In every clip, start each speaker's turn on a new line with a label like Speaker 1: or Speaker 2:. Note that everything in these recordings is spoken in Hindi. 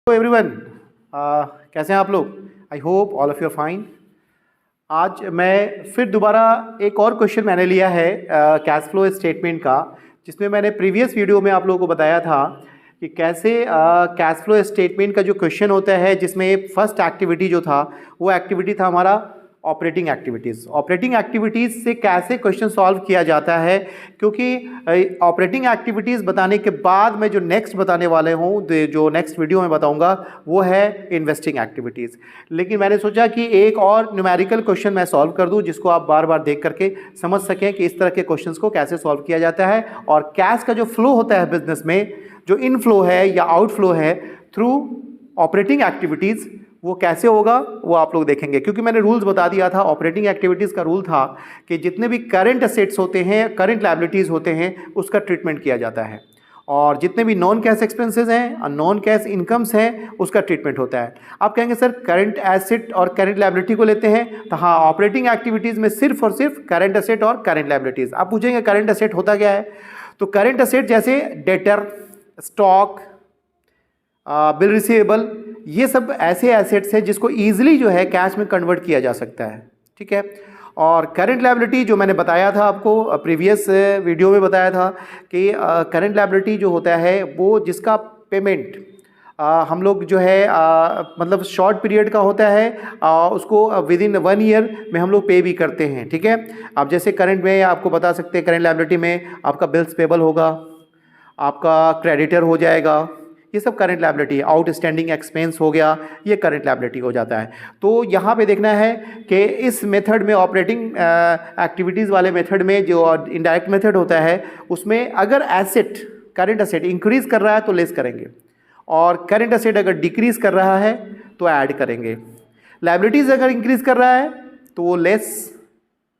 Speaker 1: एवरीवन, कैसे हैं आप लोग? I hope all of you are fine. आज मैं फिर दोबारा एक और क्वेश्चन मैंने लिया है कैश फ्लो स्टेटमेंट का, जिसमें मैंने प्रीवियस वीडियो में आप लोगों को बताया था कि कैसे कैश फ्लो स्टेटमेंट का जो क्वेश्चन होता है, जिसमें फर्स्ट एक्टिविटी जो था वो एक्टिविटी था हमारा ऑपरेटिंग एक्टिविटीज़। ऑपरेटिंग एक्टिविटीज़ से कैसे क्वेश्चन सॉल्व किया जाता है, क्योंकि ऑपरेटिंग एक्टिविटीज़ बताने के बाद मैं जो नेक्स्ट बताने वाले हूँ, जो नेक्स्ट वीडियो में बताऊँगा, वो है इन्वेस्टिंग एक्टिविटीज़। लेकिन मैंने सोचा कि एक और न्यूमेरिकल क्वेश्चन मैं सॉल्व कर दूँ, जिसको आप बार बार देख करके समझ सकें कि इस तरह के क्वेश्चंस को कैसे सॉल्व किया जाता है, और कैश का जो फ्लो होता है बिजनेस में, जो इनफ्लो है या आउटफ्लो है थ्रू ऑपरेटिंग एक्टिविटीज़, वो कैसे होगा वो आप लोग देखेंगे। क्योंकि मैंने रूल्स बता दिया था, ऑपरेटिंग एक्टिविटीज़ का रूल था कि जितने भी करंट असेट्स होते हैं, करंट लायबिलिटीज़ होते हैं, उसका ट्रीटमेंट किया जाता है, और जितने भी नॉन कैश एक्सपेंसेस हैं और नॉन कैश इनकम्स हैं, उसका ट्रीटमेंट होता है। आप कहेंगे सर करंट एसेट और करंट लायबिलिटी को लेते हैं, तो हाँ, ऑपरेटिंग एक्टिविटीज़ में सिर्फ और सिर्फ करंट असेट और करंट लायबिलिटीज़। आप पूछेंगे करंट असेट होता क्या है? तो करंट असेट जैसे डेटर, स्टॉक, बिल रिसीवेबल, ये सब ऐसे एसेट्स हैं जिसको ईजिली जो है कैश में कन्वर्ट किया जा सकता है, ठीक है। और करंट लायबिलिटी जो मैंने बताया था आपको, प्रीवियस वीडियो में बताया था कि करंट लायबिलिटी जो होता है वो जिसका पेमेंट हम लोग जो है मतलब शॉर्ट पीरियड का होता है, उसको विद इन 1 ईयर में हम लोग पे भी करते हैं, ठीक है। अब जैसे करंट में आपको बता सकते हैं, करंट लायबिलिटी में आपका बिल्स पेबल होगा, आपका क्रेडिटर हो जाएगा, ये सब करंट लायबिलिटी है। आउटस्टैंडिंग एक्सपेंस हो गया, ये करंट लायबिलिटी हो जाता है। तो यहाँ पे देखना है कि इस मेथड में, ऑपरेटिंग एक्टिविटीज़ वाले मेथड में, जो इनडायरेक्ट मेथड होता है, उसमें अगर एसेट, करंट एसेट इंक्रीज कर रहा है तो लेस करेंगे, और करंट एसेट अगर डिक्रीज कर रहा है तो ऐड करेंगे। लायबिलिटीज़ अगर इंक्रीज कर रहा है तो वो लेस,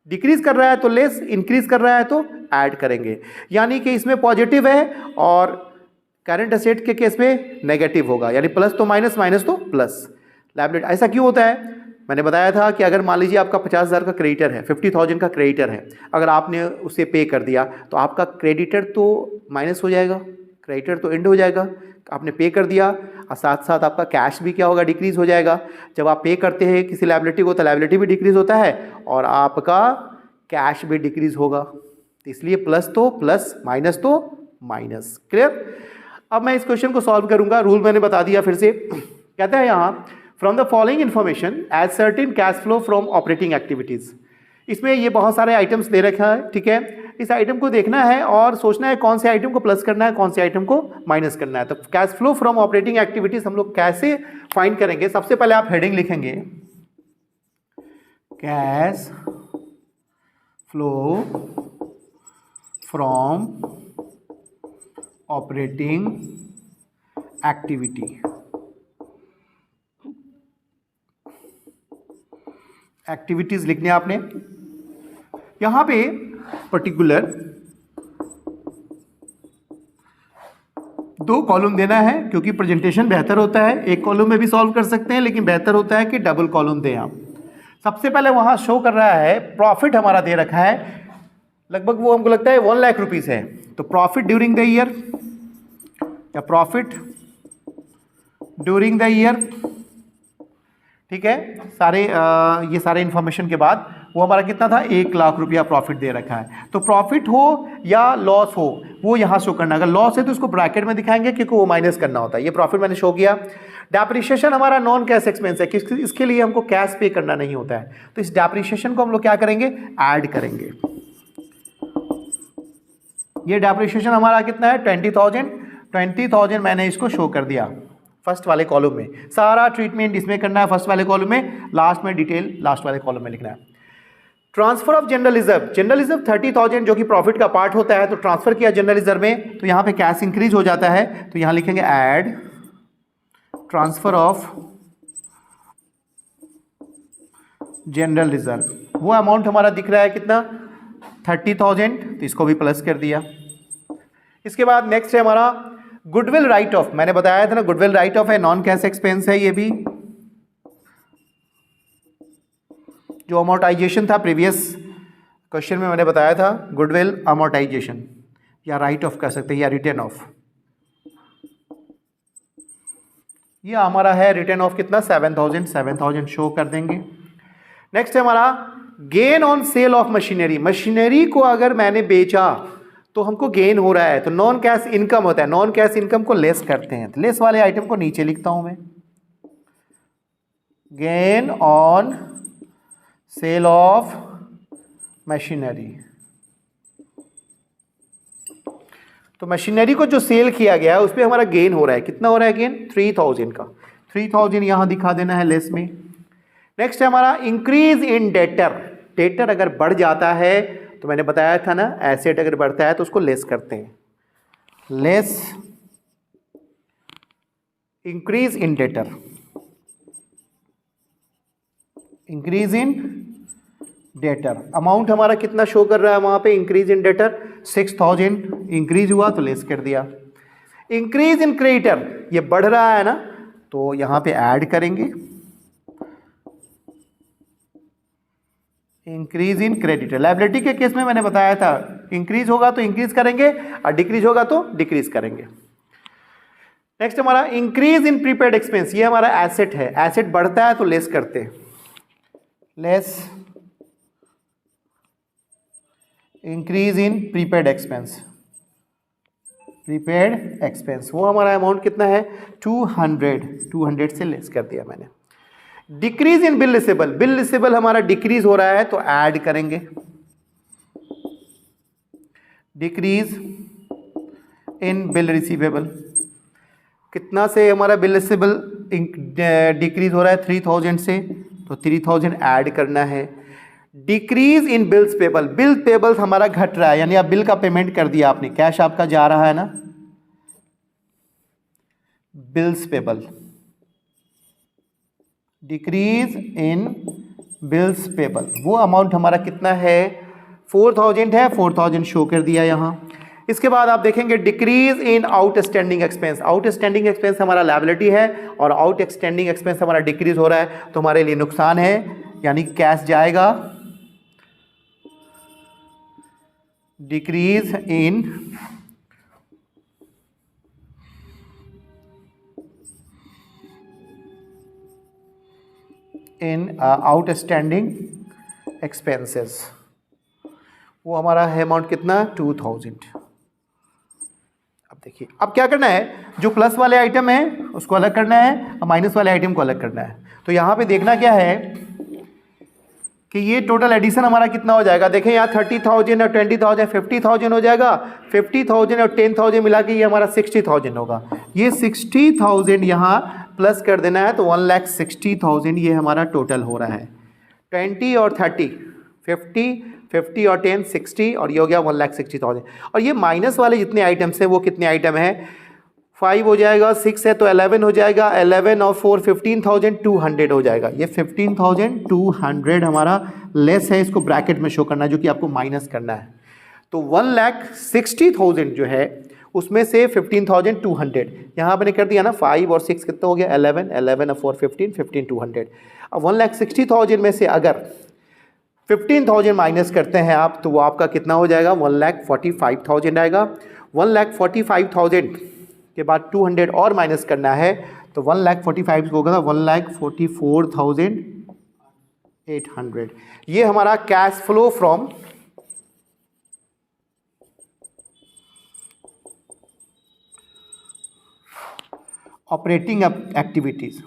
Speaker 1: डिक्रीज कर रहा है तो लेस, इंक्रीज कर रहा है तो ऐड करेंगे। यानी कि इसमें पॉजिटिव है और करंट असेट के केस में नेगेटिव होगा, यानी प्लस तो माइनस, माइनस तो प्लस। लायबिलिटी ऐसा क्यों होता है? मैंने बताया था कि अगर मान लीजिए आपका 50,000 का क्रेडिटर है, 50,000 का क्रेडिटर है, अगर आपने उसे पे कर दिया तो आपका क्रेडिटर तो माइनस हो जाएगा, क्रेडिटर तो एंड हो जाएगा। आपने पे कर दिया और साथ साथ आपका कैश भी क्या होगा, डिक्रीज हो जाएगा। जब आप पे करते हैं किसी लायबिलिटी को तो लायबिलिटी भी डिक्रीज होता है और आपका कैश भी डिक्रीज होगा। तो इसलिए प्लस तो प्लस, माइनस तो माइनस। क्लियर? अब मैं इस क्वेश्चन को सॉल्व करूंगा। रूल मैंने बता दिया फिर से। कहता है यहाँ, from the following information as certain cash flow from operating activities. इसमें ये बहुत सारे आइटम्स दे रखा है, ठीक है। इस आइटम को देखना है और सोचना है कौन से आइटम को प्लस करना है, कौन से आइटम को माइनस करना है। तो cash flow from operating activities हम लोग कैसे फाइंड करेंगे? सबसे पहले आप हेडिंग लिखेंगे, cash flow from operating activity. Activities लिखने आपने यहां पे पर्टिकुलर 2 कॉलम देना है, क्योंकि प्रेजेंटेशन बेहतर होता है। एक कॉलम में भी सॉल्व कर सकते हैं, लेकिन बेहतर होता है कि डबल कॉलम दें आप। सबसे पहले वहां शो कर रहा है प्रॉफिट हमारा दे रखा है, लगभग वो हमको लगता है 1 लाख रुपीस है। तो प्रॉफिट ड्यूरिंग द ईयर या प्रॉफिट ड्यूरिंग द ईयर, ठीक है। ये सारे इंफॉर्मेशन के बाद वो हमारा कितना था, 1 लाख रुपया प्रॉफिट दे रखा है। तो प्रॉफिट हो या लॉस हो वो यहाँ शो करना। अगर लॉस है तो उसको ब्रैकेट में दिखाएंगे, क्योंकि वो माइनस करना होता है। ये प्रॉफिट मैंने शो किया। डेप्रिसिएशन हमारा नॉन कैश एक्सपेंस है, इसके लिए हमको कैश पे करना नहीं होता है। तो इस डेप्रिसिएशन को हम लोग क्या करेंगे, ऐड करेंगे। ये डेप्रिसिएशन हमारा कितना है, 20,000 मैंने इसको शो कर दिया फर्स्ट वाले कॉलम में। सारा ट्रीटमेंट इसमें करना है फर्स्ट वाले कॉलम में, लास्ट में डिटेल लास्ट वाले कॉलम में लिखना है। Transfer of general reserve, general reserve 30,000 जो कि प्रॉफिट का पार्ट होता है, तो ट्रांसफर किया जनरल रिजर्व में, तो यहाँ पे कैश इंक्रीज हो जाता है। तो यहाँ लिखेंगे add transfer of general reserve. वो अमाउंट हमारा दिख रहा है कितना, 30,000, तो इसको भी प्लस कर दिया। इसके बाद नेक्स्ट है हमारा गुडविल राइट ऑफ। मैंने बताया था ना, गुडविल राइट ऑफ है, नॉन कैश एक्सपेंस है। ये भी जो अमोर्टाइजेशन था प्रीवियस क्वेश्चन में मैंने बताया था, गुडविल अमोर्टाइजेशन या राइट ऑफ कह सकते हैं, या रिटर्न ऑफ। ये हमारा है रिटर्न ऑफ कितना 7,000 शो कर देंगे। नेक्स्ट है हमारा gain on sale of machinery. Machinery को अगर मैंने बेचा तो हमको गेन हो रहा है, तो नॉन कैश इनकम होता है, नॉन कैश इनकम को लेस करते हैं, तो लेस वाले आइटम को नीचे लिखता हूं मैं, gain on sale of machinery. तो मशीनरी को जो सेल किया गया है उस पर हमारा गेन हो रहा है, कितना हो रहा है गेन 3,000 का, 3,000 यहां दिखा देना है लेस में। नेक्स्ट है हमारा इंक्रीज इन डेटर। डेटर अगर बढ़ जाता है तो मैंने बताया था ना, एसेट अगर बढ़ता है तो उसको लेस करते हैं, less increase in debtor, increase in debtor. Amount हमारा कितना शो कर रहा है वहां पे, इंक्रीज इन डेटर 6,000 इंक्रीज हुआ तो लेस कर दिया। इंक्रीज इन क्रेडिटर, ये बढ़ रहा है ना, तो यहां पे ऐड करेंगे, इंक्रीज इन क्रेडिटर। लायबिलिटी के केस में मैंने बताया था इंक्रीज होगा तो इंक्रीज करेंगे और डिक्रीज होगा तो डिक्रीज करेंगे। नेक्स्ट हमारा इंक्रीज इन प्रीपेड एक्सपेंस, ये हमारा एसेट है, एसेट बढ़ता है तो लेस करते हैं, less increase in prepaid expense, prepaid expense वो हमारा अमाउंट कितना है 200 से लेस कर दिया मैंने। Decrease in bill receivable, bill receivable हमारा डिक्रीज हो रहा है तो ऐड करेंगे, डिक्रीज इन बिल रिसीवेबल। कितना से हमारा बिल रिसेबल डिक्रीज हो रहा है 3,000 से, तो 3,000 ऐड करना है। Decrease in bills payable, bill payables हमारा घट रहा है, यानी आप बिल का पेमेंट कर दिया आपने, कैश आपका जा रहा है ना, bills payable, decrease in bills payable. वो अमाउंट हमारा कितना है 4,000 है, 4,000 शो कर दिया यहां। इसके बाद आप देखेंगे decrease in outstanding expense. Outstanding expense हमारा लायबिलिटी है और आउटस्टैंडिंग एक्सपेंस हमारा डिक्रीज हो रहा है, तो हमारे लिए नुकसान है, यानी कैश जाएगा, डिक्रीज इन आउटस्टैंडिंग एक्सपेंसेस। वो हमारा है अमाउंट कितना 2,000। अब देखिए अब क्या करना है, जो प्लस वाले आइटम है उसको अलग करना है और माइनस वाले आइटम को अलग करना है। तो यहाँ पे देखना क्या है कि ये टोटल एडिशन हमारा कितना हो जाएगा। देखें यहाँ 30,000 और 20,000 50,000 हो जाएगा, 50,000 और 10,000 मिला के ये हमारा 60,000 होगा। ये 60,000 यहाँ प्लस कर देना है, तो 1,60,000 ये हमारा टोटल हो रहा है। 20 और 30 50 और 10 60 और ये हो गया 1,60,000। और ये माइनस वाले जितने आइटम्स हैं वो कितने आइटम हैं, 5 हो जाएगा, 6 है तो 11 हो जाएगा, 11 और 4 15,200 हो जाएगा। ये 15,200 हमारा लेस है, इसको ब्रैकेट में शो करना है जो कि आपको माइनस करना है। तो 1,60,000 जो है उसमें से 15,200 यहाँ मैंने कर दिया ना, 5 और 6 कितना हो गया 11 11 और 4 15 15,200। अब 1,60,000 में से अगर 15,000 माइनस करते हैं आप तो वो आपका कितना हो जाएगा 1,45,000 आएगा। 1,45,000 के बाद 200 और माइनस करना है तो 1,45,000 होगा 1,44,800। ये हमारा cash flow from operating activities,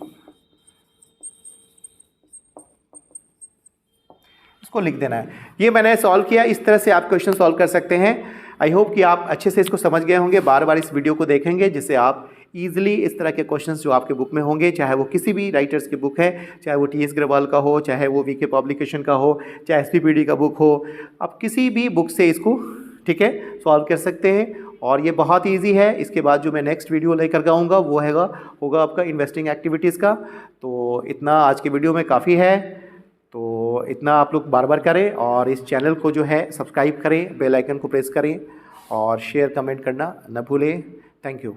Speaker 1: इसको लिख देना है। ये मैंने सॉल्व किया, इस तरह से आप क्वेश्चन सॉल्व कर सकते हैं। आई होप कि आप अच्छे से इसको समझ गए होंगे, बार बार इस वीडियो को देखेंगे जिससे आप इजीली इस तरह के क्वेश्चंस जो आपके बुक में होंगे, चाहे वो किसी भी राइटर्स की बुक है, चाहे वो टी एस ग्रेवाल का हो, चाहे वो वीके पब्लिकेशन का हो, चाहे एसपीपीडी का बुक हो, आप किसी भी बुक से इसको ठीक है सॉल्व कर सकते हैं। और ये बहुत ईजी है। इसके बाद जो मैं नेक्स्ट वीडियो लेकर आऊँगा वो होगा आपका इन्वेस्टिंग एक्टिविटीज़ का। तो इतना आज के वीडियो में काफ़ी है, तो इतना आप लोग बार बार करें और इस चैनल को जो है सब्सक्राइब करें, बेल आइकन को प्रेस करें और शेयर कमेंट करना न भूलें। Thank you.